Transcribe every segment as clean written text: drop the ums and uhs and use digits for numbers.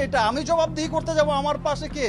এটা আমি জবাবদিহি করতে যাব? আমার পাশে কে?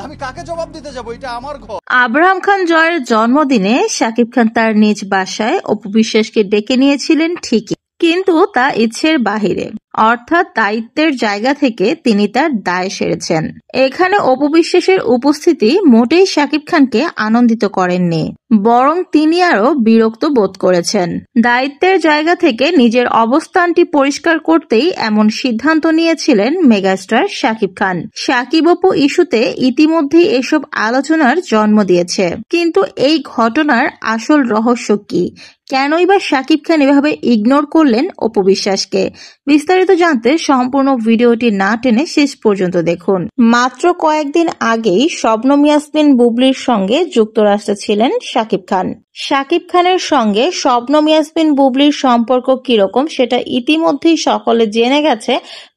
আমি কাকে জবাব দিতে যাব? এটা আমার ঘর। আব্রাহাম খান জয়ের জন্মদিনে শাকিব খান তার নিজ বাসায় অপু বিশ্বাসকে ডেকে নিয়েছিলেন ঠিকই, কিন্তু তা ইচ্ছের বাহিরে, অর্থাৎ দায়িত্বের জায়গা থেকে তিনি তার দায় সেরেছেন। এখানে অপু বিশ্বাসের উপস্থিতি মোটেই শাকিব খানকে আনন্দিত করেননি, বরং তিনি আরো বিরক্ত বোধ করেছেন। দায়িত্বের জায়গা থেকে নিজের অবস্থানটি পরিষ্কার করতেই এমন সিদ্ধান্ত নিয়েছিলেন মেগাস্টার শাকিব খান। শাকিব অপু ইস্যুতে ইতিমধ্যেই এসব আলোচনার জন্ম দিয়েছে, কিন্তু এই ঘটনার আসল রহস্য কি? কেনই বা শাকিব খান এভাবে ইগনোর করলেন অপু বিশ্বাসকে? বিস্তারিত জানতে সম্পূর্ণ ভিডিওটি না টেনে শেষ পর্যন্ত দেখুন। মাত্র কয়েকদিন আগেই শবনম ইয়াসমিন বুবলির সঙ্গে যুক্তরাষ্ট্রে ছিলেন শাকিব খান। শাকিব খানের সঙ্গে শবনম ইয়াসমিন বুবলির সম্পর্ক কিরকম সেটা ইতিমধ্যেই সকলে জেনে গেছে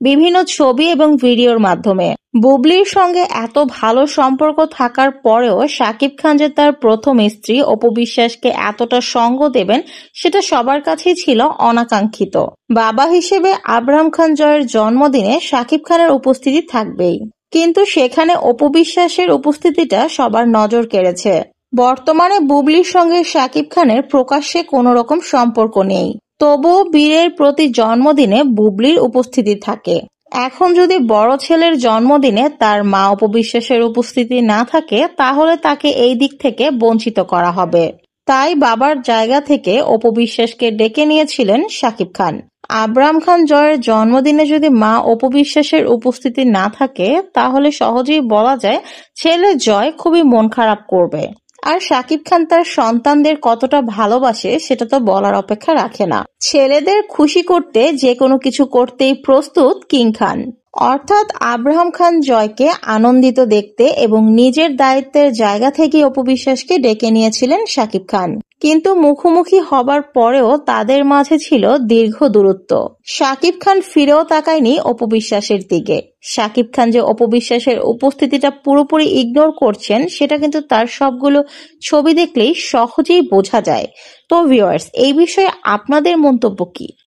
বিভিন্ন ছবি এবং ভিডিওর মাধ্যমে। বুবলির সঙ্গে এত ভালো সম্পর্ক থাকার পরেও শাকিব খান যে তার প্রথম স্ত্রী অপু বিশ্বাসকে এতটা সঙ্গ দেবেন সেটা সবার কাছেই ছিল অনাকাঙ্ক্ষিত। বাবা হিসেবে আব্রাহাম খান জয়ের জন্মদিনে শাকিব খানের উপস্থিতি থাকবেই, কিন্তু সেখানে অপু বিশ্বাসের উপস্থিতিটা সবার নজর কেড়েছে। বর্তমানে বুবলির সঙ্গে শাকিব খানের প্রকাশ্যে কোনো রকম সম্পর্ক নেই, তবুও বীরের প্রতি জন্মদিনে বুবলির উপস্থিতি থাকে। এখন যদি বড় ছেলের জন্মদিনে তার মা অপু বিশ্বাসের উপস্থিতি না থাকে, তাহলে তাকে এই দিক থেকে বঞ্চিত করা হবে। তাই বাবার জায়গা থেকে অপু বিশ্বাসকে ডেকে নিয়েছিলেন শাকিব খান। আব্রাহাম খান জয়ের জন্মদিনে যদি মা অপু বিশ্বাসের উপস্থিতি না থাকে, তাহলে সহজেই বলা যায় ছেলে জয় খুবই মন খারাপ করবে। আর শাকিব খান তার সন্তানদের কতটা ভালোবাসে সেটা তো বলার অপেক্ষা রাখে না। ছেলেদের খুশি করতে যে কোনো কিছু করতেই প্রস্তুত কিং খান। অর্থাৎ আব্রাহাম খান জয়কে আনন্দিত দেখতে এবং নিজের দায়িত্বের জায়গা থেকে অপু বিশ্বাসকে ডেকে নিয়েছিলেন শাকিব খান। কিন্তু মুখোমুখি হবার পরেও তাদের মাঝে ছিল দীর্ঘ দূরত্ব। শাকিব খান ফিরেও তাকায়নি অপু বিশ্বাসের দিকে। শাকিব খান যে অপু বিশ্বাসের উপস্থিতিটা পুরোপুরি ইগনোর করছেন সেটা কিন্তু তার সবগুলো ছবি দেখলেই সহজেই বোঝা যায়। তো ভিউয়ার্স, এই বিষয়ে আপনাদের মন্তব্য কি?